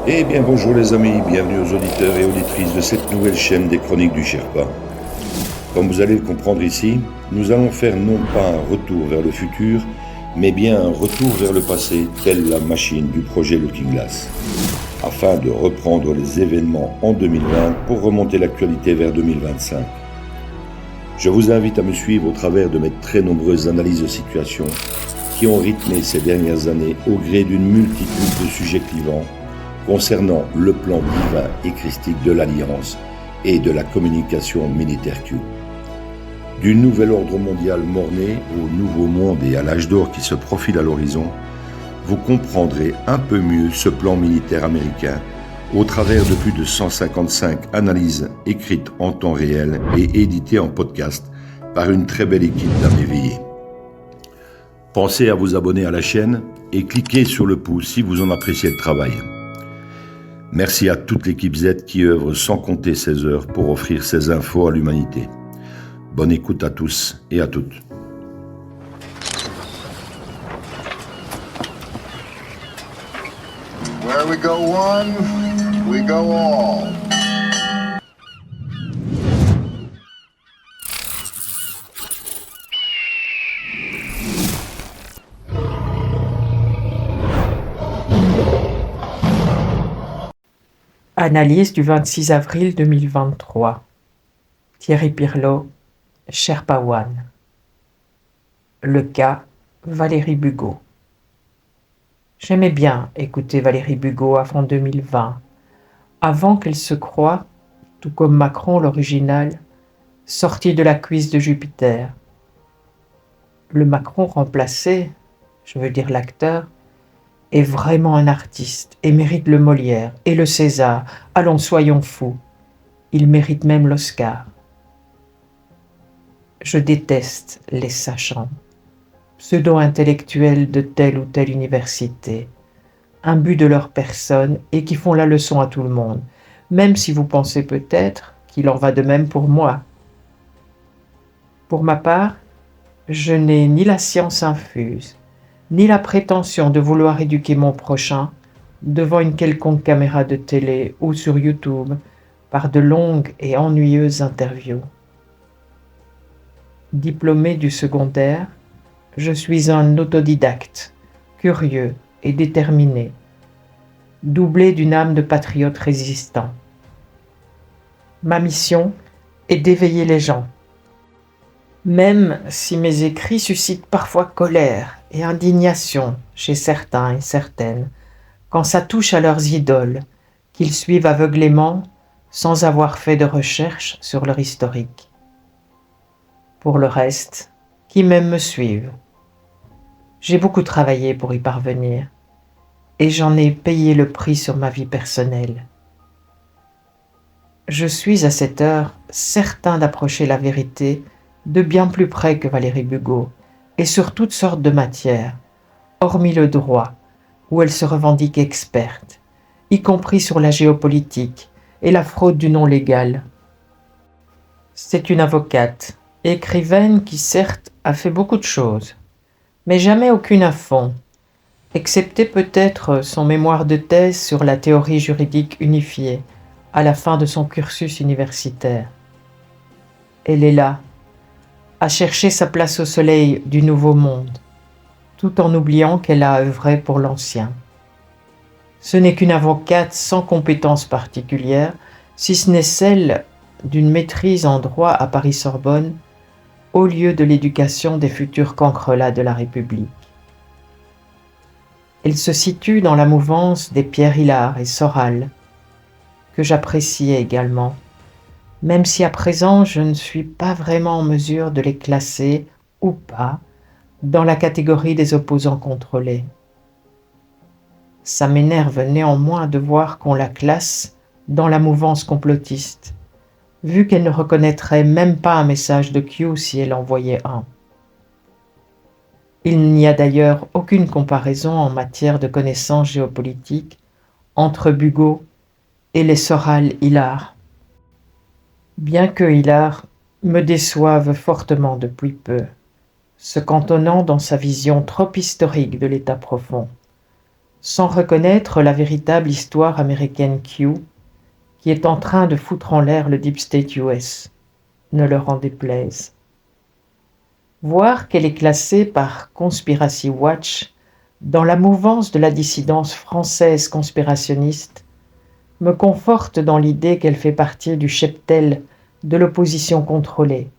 Eh bien bonjour les amis, bienvenue aux auditeurs et auditrices de cette nouvelle chaîne des Chroniques du Sherpa. Comme vous allez le comprendre ici, nous allons faire non pas un retour vers le futur, mais bien un retour vers le passé, telle la machine du projet Looking Glass, afin de reprendre les événements en 2020 pour remonter l'actualité vers 2025. Je vous invite à me suivre au travers de mes très nombreuses analyses de situation qui ont rythmé ces dernières années au gré d'une multitude de sujets clivants concernant le plan divin et christique de l'Alliance et de la communication militaire Q. Du nouvel ordre mondial mort-né au nouveau monde et à l'âge d'or qui se profile à l'horizon, vous comprendrez un peu mieux ce plan militaire américain au travers de plus de 155 analyses écrites en temps réel et éditées en podcast par une très belle équipe d'âmes éveillées. Pensez à vous abonner à la chaîne et cliquez sur le pouce si vous en appréciez le travail. Merci à toute l'équipe Z qui œuvre sans compter ses heures pour offrir ces infos à l'humanité. Bonne écoute à tous et à toutes. Where we go one, we go all. Analyse du 26 avril 2023. Thierry Pirlot, Sherpa One. Le cas Valérie Bugeaud. J'aimais bien écouter Valérie Bugeaud avant 2020, avant qu'elle se croie, tout comme Macron l'original, sortie de la cuisse de Jupiter. Le Macron remplacé, je veux dire l'acteur, est vraiment un artiste et mérite le Molière et le César. Allons, soyons fous. Il mérite même l'Oscar. Je déteste les sachants, pseudo-intellectuels de telle ou telle université, imbus de leur personne et qui font la leçon à tout le monde, même si vous pensez peut-être qu'il en va de même pour moi. Pour ma part, je n'ai ni la science infuse, ni la prétention de vouloir éduquer mon prochain devant une quelconque caméra de télé ou sur YouTube par de longues et ennuyeuses interviews. Diplômé du secondaire, je suis un autodidacte, curieux et déterminé, doublé d'une âme de patriote résistant. Ma mission est d'éveiller les gens. Même si mes écrits suscitent parfois colère et indignation chez certains et certaines, quand ça touche à leurs idoles, qu'ils suivent aveuglément sans avoir fait de recherche sur leur historique. Pour le reste, qui m'aime me suivent. J'ai beaucoup travaillé pour y parvenir, et j'en ai payé le prix sur ma vie personnelle. Je suis à cette heure certain d'approcher la vérité de bien plus près que Valérie Bugeaud, et sur toutes sortes de matières, hormis le droit, où elle se revendique experte, y compris sur la géopolitique et la fraude du non légal. C'est une avocate, écrivaine qui certes a fait beaucoup de choses, mais jamais aucune à fond, excepté peut-être son mémoire de thèse sur la théorie juridique unifiée, à la fin de son cursus universitaire. Elle est là, à chercher sa place au soleil du nouveau monde, tout en oubliant qu'elle a œuvré pour l'ancien. Ce n'est qu'une avocate sans compétences particulières, si ce n'est celle d'une maîtrise en droit à Paris-Sorbonne, au lieu de l'éducation des futurs cancrelats de la République. Elle se situe dans la mouvance des Pierre Hilard et Soral, que j'appréciais également, même si à présent je ne suis pas vraiment en mesure de les classer, ou pas, dans la catégorie des opposants contrôlés. Ça m'énerve néanmoins de voir qu'on la classe dans la mouvance complotiste, vu qu'elle ne reconnaîtrait même pas un message de Q si elle envoyait un. Il n'y a d'ailleurs aucune comparaison en matière de connaissances géopolitiques entre Bugeaud et les Soral-Hilard. Bien que Hilard me déçoive fortement depuis peu, se cantonnant dans sa vision trop historique de l'état profond. sans reconnaître la véritable histoire américaine Q, qui est en train de foutre en l'air le Deep State US, ne leur en déplaise. Voir qu'elle est classée par Conspiracy Watch dans la mouvance de la dissidence française conspirationniste me conforte dans l'idée qu'elle fait partie du cheptel de l'opposition contrôlée,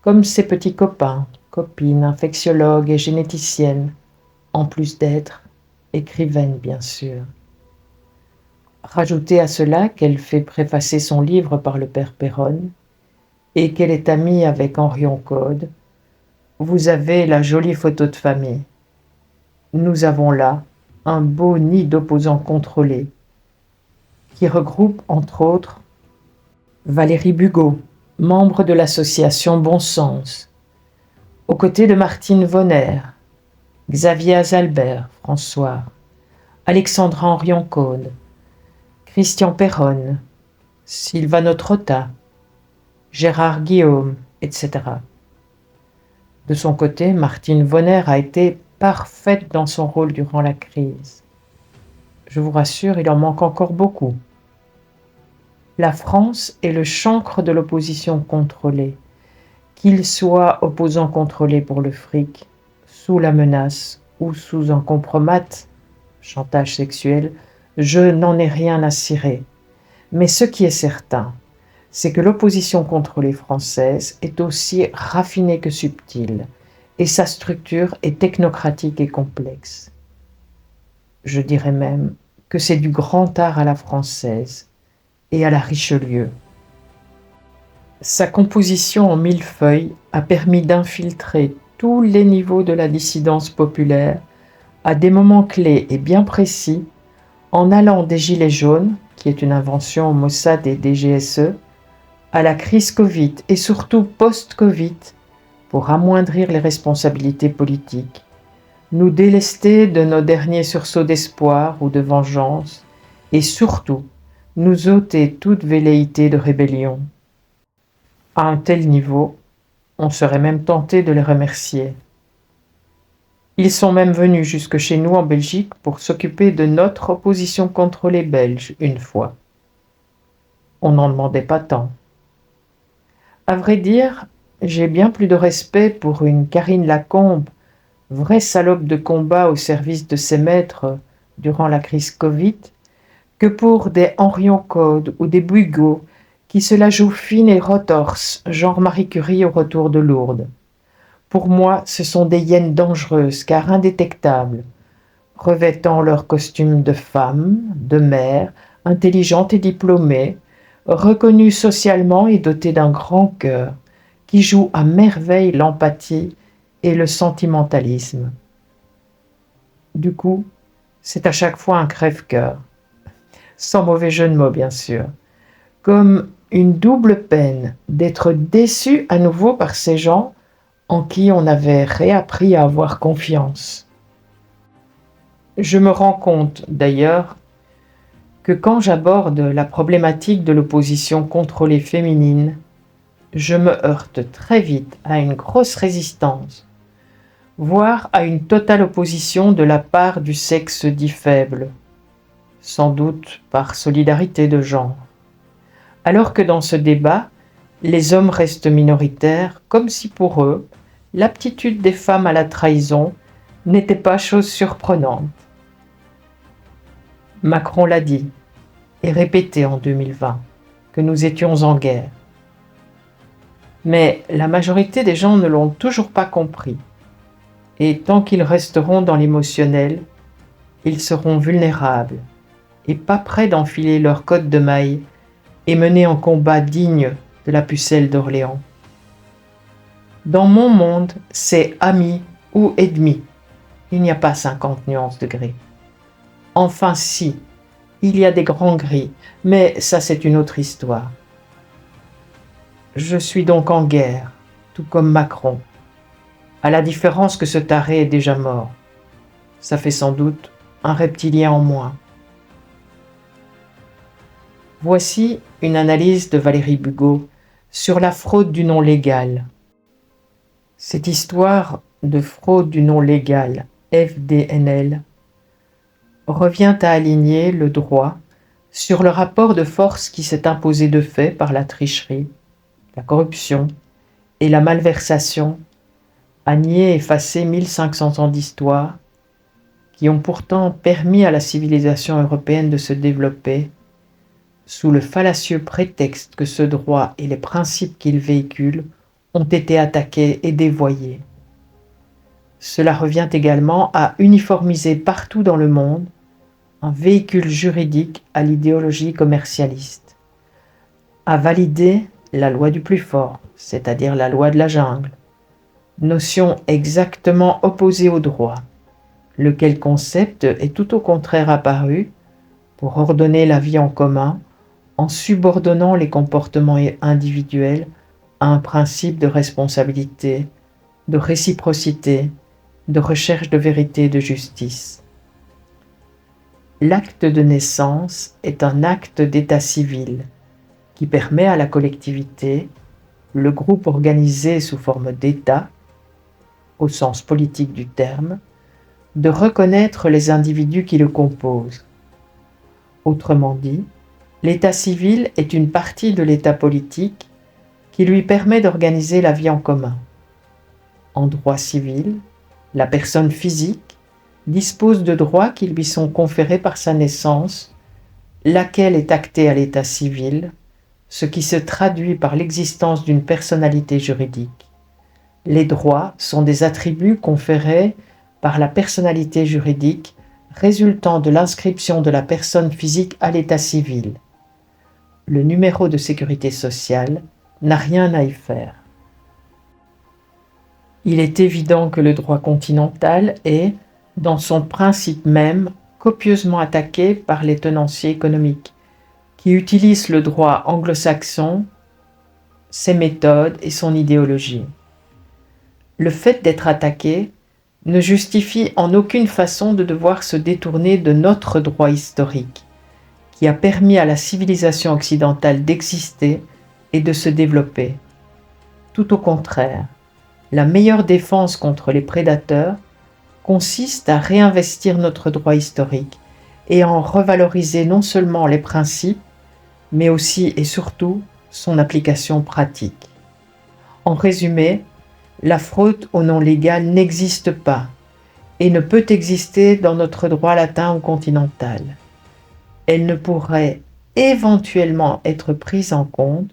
comme ses petits copains, copines, infectiologues et généticiennes, en plus d'être écrivaine bien sûr. Rajoutez à cela qu'elle fait préfacer son livre par le père Péronne et qu'elle est amie avec Henrion Code, vous avez la jolie photo de famille. Nous avons là un beau nid d'opposants contrôlés qui regroupe entre autres Valérie Bugeaud, membre de l'association Bon Sens, aux côtés de Martine Vonner, Xavier Azalbert, François, Alexandra Henrion-Caude, Christian Péronne, Silvano Trotta, Gérard Guillaume, etc. De son côté, Martine Vonner a été parfaite dans son rôle durant la crise. Je vous rassure, il en manque encore beaucoup. La France est le chancre de l'opposition contrôlée, qu'il soit opposant contrôlé pour le fric, sous la menace ou sous un compromat, chantage sexuel, je n'en ai rien à cirer. Mais ce qui est certain, c'est que l'opposition contrôlée française est aussi raffinée que subtile, et sa structure est technocratique et complexe. Je dirais même que c'est du grand art à la française et à la Richelieu. Sa composition en millefeuille a permis d'infiltrer tous les niveaux de la dissidence populaire à des moments clés et bien précis, en allant des Gilets jaunes, qui est une invention Mossad et DGSE, à la crise Covid et surtout post-Covid, pour amoindrir les responsabilités politiques, nous délester de nos derniers sursauts d'espoir ou de vengeance, et surtout nous ôter toute velléité de rébellion. À un tel niveau, on serait même tenté de les remercier. Ils sont même venus jusque chez nous en Belgique pour s'occuper de notre opposition contre les Belges une fois. On n'en demandait pas tant. À vrai dire, j'ai bien plus de respect pour une Karine Lacombe, vraie salope de combat au service de ses maîtres durant la crise Covid, que pour des Henrion Code ou des Bugeaud qui se la jouent fine et retorse, genre Marie Curie au retour de Lourdes. Pour moi, ce sont des hyènes dangereuses car indétectables, revêtant leur costume de femme, de mère, intelligente et diplômée, reconnue socialement et dotée d'un grand cœur, qui joue à merveille l'empathie et le sentimentalisme. Du coup, c'est à chaque fois un crève-cœur, sans mauvais jeu de mots bien sûr, comme une double peine d'être déçu à nouveau par ces gens en qui on avait réappris à avoir confiance. Je me rends compte d'ailleurs que quand j'aborde la problématique de l'opposition contrôlée féminine, je me heurte très vite à une grosse résistance, voire à une totale opposition de la part du sexe dit faible, sans doute par solidarité de genre. Alors que dans ce débat, les hommes restent minoritaires, comme si pour eux, l'aptitude des femmes à la trahison n'était pas chose surprenante. Macron l'a dit et répété en 2020, que nous étions en guerre. Mais la majorité des gens ne l'ont toujours pas compris. Et tant qu'ils resteront dans l'émotionnel, ils seront vulnérables et pas prêts d'enfiler leur cotte de maille et mener un combat digne de la pucelle d'Orléans. Dans mon monde, c'est ami ou ennemi. Il n'y a pas 50 nuances de gris. Enfin si, il y a des grands gris, mais ça c'est une autre histoire. Je suis donc en guerre, tout comme Macron, à la différence que ce taré est déjà mort. Ça fait sans doute un reptilien en moins. Voici une analyse de Valérie Bugeaud sur la fraude du nom légal. Cette histoire de fraude du nom légal, FDNL, revient à aligner le droit sur le rapport de force qui s'est imposé de fait par la tricherie, la corruption et la malversation, à nier et effacer 1500 ans d'histoire qui ont pourtant permis à la civilisation européenne de se développer sous le fallacieux prétexte que ce droit et les principes qu'il véhicule ont été attaqués et dévoyés. Cela revient également à uniformiser partout dans le monde un véhicule juridique à l'idéologie commercialiste, à valider la loi du plus fort, c'est-à-dire la loi de la jungle, notion exactement opposée au droit, lequel concept est tout au contraire apparu pour ordonner la vie en commun en subordonnant les comportements individuels à un principe de responsabilité, de réciprocité, de recherche de vérité et de justice. L'acte de naissance est un acte d'état civil qui permet à la collectivité, le groupe organisé sous forme d'État, au sens politique du terme, de reconnaître les individus qui le composent. Autrement dit, l'état civil est une partie de l'état politique qui lui permet d'organiser la vie en commun. En droit civil, la personne physique dispose de droits qui lui sont conférés par sa naissance, laquelle est actée à l'état civil, ce qui se traduit par l'existence d'une personnalité juridique. Les droits sont des attributs conférés par la personnalité juridique résultant de l'inscription de la personne physique à l'état civil. Le numéro de sécurité sociale n'a rien à y faire. Il est évident que le droit continental est, dans son principe même, copieusement attaqué par les tenanciers économiques, qui utilisent le droit anglo-saxon, ses méthodes et son idéologie. Le fait d'être attaqué ne justifie en aucune façon de devoir se détourner de notre droit historique, qui a permis à la civilisation occidentale d'exister et de se développer. Tout au contraire, la meilleure défense contre les prédateurs consiste à réinvestir notre droit historique et à en revaloriser non seulement les principes, mais aussi et surtout son application pratique. En résumé, la fraude au nom légal n'existe pas et ne peut exister dans notre droit latin ou continental. Elle ne pourrait éventuellement être prise en compte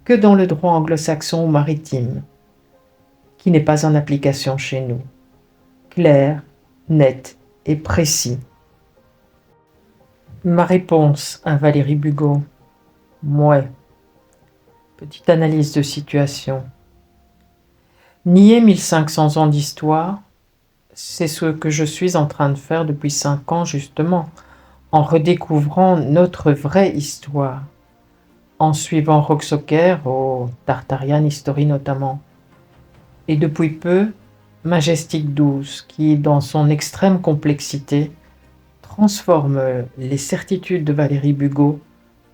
que dans le droit anglo-saxon ou maritime, qui n'est pas en application chez nous. Clair, net et précis. Ma réponse à Valérie Bugeaud. Mouais. Petite analyse de situation. Nier 1500 ans d'histoire, c'est ce que je suis en train de faire depuis 5 ans justement, en redécouvrant notre vraie histoire, en suivant Roxoker au Tartarian History notamment, et depuis peu, Majestic 12, qui, dans son extrême complexité, transforme les certitudes de Valérie Bugeaud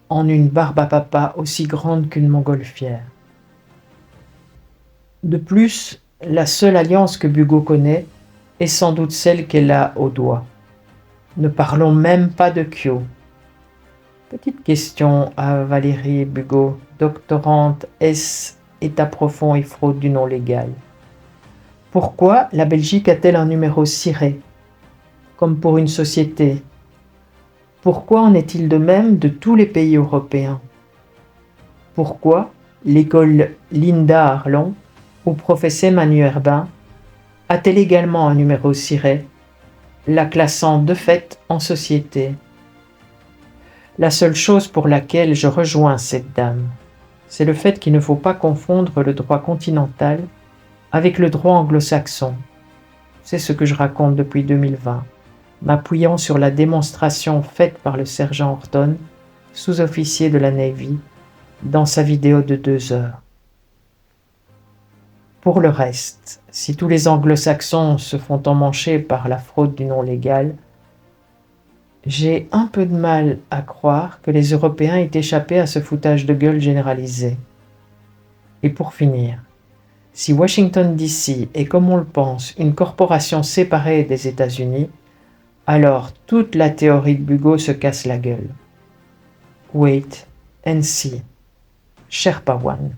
en une barbe à papa aussi grande qu'une montgolfière. De plus, la seule alliance que Bugeaud connaît est sans doute celle qu'elle a au doigt. Ne parlons même pas de Kyo. Petite question à Valérie Bugeaud, doctorante S, état profond et fraude du nom légal. Pourquoi la Belgique a-t-elle un numéro ciré, comme pour une société? Pourquoi en est-il de même de tous les pays européens? Pourquoi l'école Linda Arlon, où professait Manu Herbin, a-t-elle également un numéro ciré, la classant de fait en société? La seule chose pour laquelle je rejoins cette dame, c'est le fait qu'il ne faut pas confondre le droit continental avec le droit anglo-saxon. C'est ce que je raconte depuis 2020, m'appuyant sur la démonstration faite par le sergent Horton, sous-officier de la Navy, dans sa vidéo de 2 heures. Pour le reste, si tous les anglo-saxons se font emmancher par la fraude du nom légal, j'ai un peu de mal à croire que les Européens aient échappé à ce foutage de gueule généralisé. Et pour finir, si Washington DC est, comme on le pense, une corporation séparée des États-Unis, alors toute la théorie de Bugeaud se casse la gueule. Wait and see. Sherpa One.